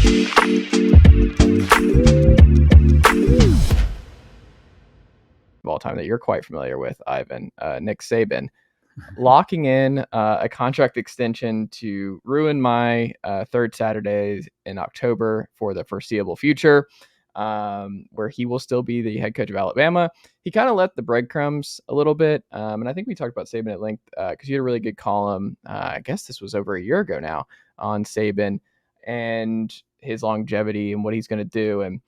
Of all time that you're quite familiar with, Ivan, Nick Saban, locking in a contract extension to ruin my third Saturdays in October for the foreseeable future, where he will still be the head coach of Alabama. He kind of left the breadcrumbs a little bit, and I think we talked about Saban at length because you had a really good column, I guess this was over a year ago now, on Saban and his longevity and what he's going to do. And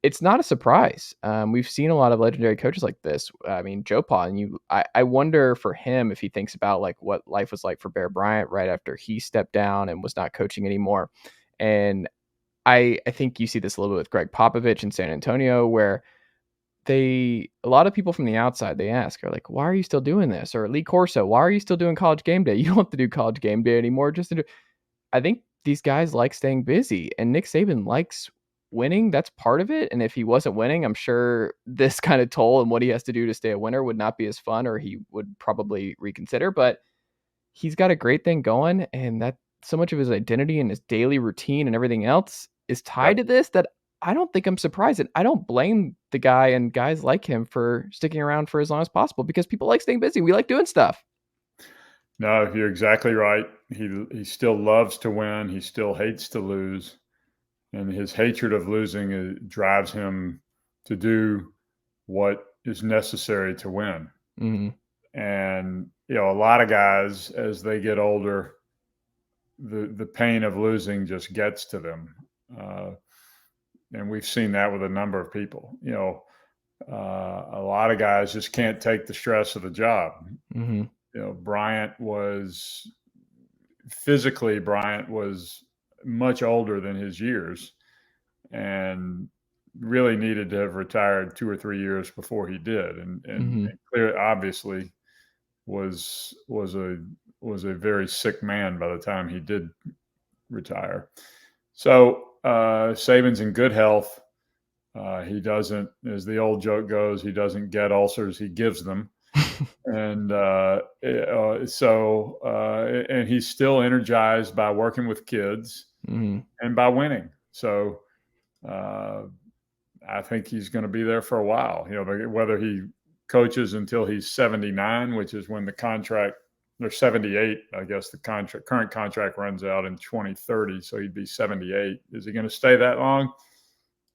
it's not a surprise. We've seen a lot of legendary coaches like this. I mean, Joe Pa, and I wonder for him if he thinks about like what life was like for Bear Bryant right after he stepped down and was not coaching anymore. And I think you see this a little bit with Greg Popovich in San Antonio, where a lot of people from the outside, they ask, are like, why are you still doing this? Or Lee Corso, why are you still doing College Game Day? You don't have to do College Game Day anymore. I think these guys like staying busy, and Nick Saban likes winning. That's part of it. And if he wasn't winning, I'm sure this kind of toll and what he has to do to stay a winner would not be as fun, or he would probably reconsider. But he's got a great thing going, and that so much of his identity and his daily routine and everything else is tied to this that I don't think I'm surprised. And I don't blame the guy and guys like him for sticking around for as long as possible, because people like staying busy. We like doing stuff. No, you're exactly right. He still loves to win. He still hates to lose. And his hatred of losing drives him to do what is necessary to win. Mm-hmm. And, a lot of guys, as they get older, the pain of losing just gets to them. And we've seen that with a number of people. A lot of guys just can't take the stress of the job. Mm-hmm. Bryant was much older than his years and really needed to have retired 2 or 3 years before he did. And clearly, obviously, was a very sick man by the time he did retire. So Saban's in good health. He doesn't, as the old joke goes, he doesn't get ulcers, he gives them. And and he's still energized by working with kids and by winning. So I think he's going to be there for a while. Whether he coaches until he's 79, which is when the contract, or 78, I guess the current contract runs out in 2030. So he'd be 78. Is he going to stay that long?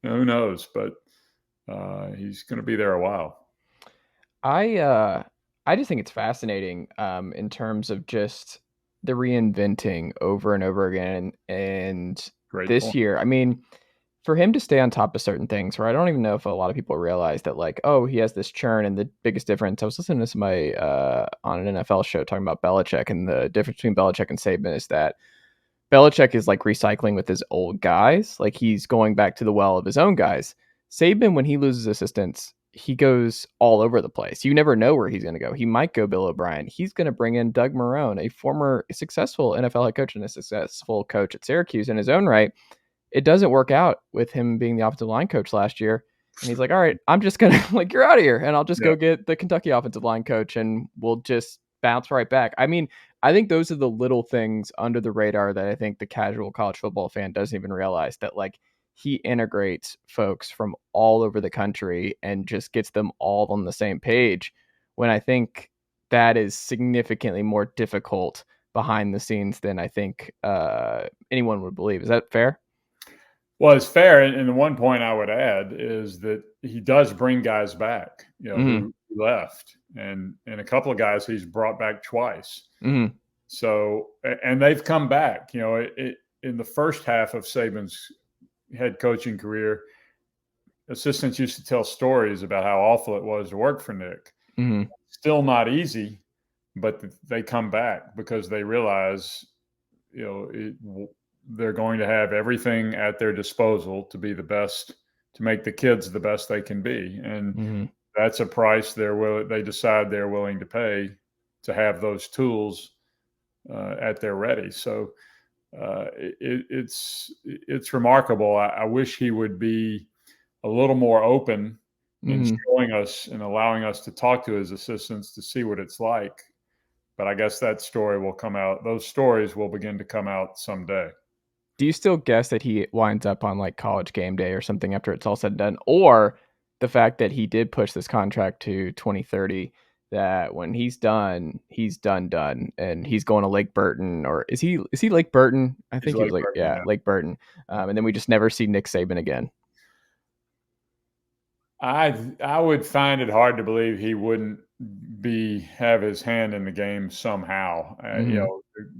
Who knows? But he's going to be there a while. I just think it's fascinating in terms of just the reinventing over and over again. And Great this point. year, I mean, for him to stay on top of certain things, where I don't even know if a lot of people realize that, like, oh, he has this churn. And the biggest difference, I was listening to somebody on an NFL show talking about Belichick, and the difference between Belichick and Saban is that Belichick is like recycling with his old guys. Like, he's going back to the well of his own guys. Saban, when he loses assistants, he goes all over the place. You never know where he's going to go. He might go Bill O'Brien. He's going to bring in Doug Marrone, a former successful NFL head coach and a successful coach at Syracuse in his own right. It doesn't work out with him being the offensive line coach last year. And he's like, all right, I'm just going to, like, you're out of here. And I'll just go get the Kentucky offensive line coach and we'll just bounce right back. I mean, I think those are the little things under the radar that I think the casual college football fan doesn't even realize, that, like, he integrates folks from all over the country and just gets them all on the same page, when I think that is significantly more difficult behind the scenes than I think anyone would believe. Is that fair? Well, it's fair. And the one point I would add is that he does bring guys back, who left, and a couple of guys he's brought back twice. So, and they've come back, in the first half of Saban's head coaching career, assistants used to tell stories about how awful it was to work for Nick. Still not easy, but they come back because they realize, they're going to have everything at their disposal to be the best, to make the kids the best they can be. And that's a price they decide they're willing to pay to have those tools at their ready. So it's remarkable. I wish he would be a little more open in showing us and allowing us to talk to his assistants to see what it's like. But I guess that story will come out. Those stories will begin to come out someday. Do you still guess that he winds up on like College Game Day or something after it's all said and done, or the fact that he did push this contract to 2030? That when he's done, and he's going to Lake Burton, or is he Lake Burton? I He's think he was Lake like, Burton, yeah, yeah. Lake Burton. And then we just never see Nick Saban again. I would find it hard to believe he wouldn't have his hand in the game somehow.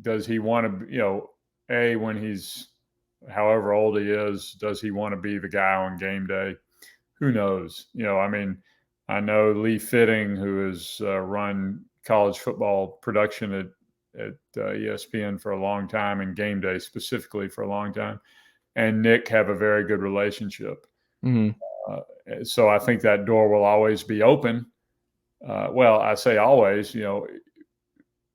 Does he want to, when he's however old he is, does he want to be the guy on game day? Who knows? I know Lee Fitting, who has run college football production at ESPN for a long time, and game day specifically for a long time, and Nick have a very good relationship. Mm-hmm. So I think that door will always be open. Well, I say always,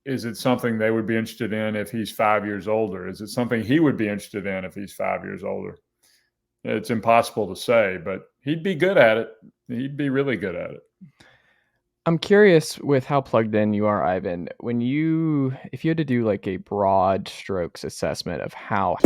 is it something they would be interested in if he's 5 years older? Is it something he would be interested in if he's 5 years older? It's impossible to say, but he'd be good at it. He'd be really good at it. I'm curious with how plugged in you are, Ivan, if you had to do like a broad strokes assessment of how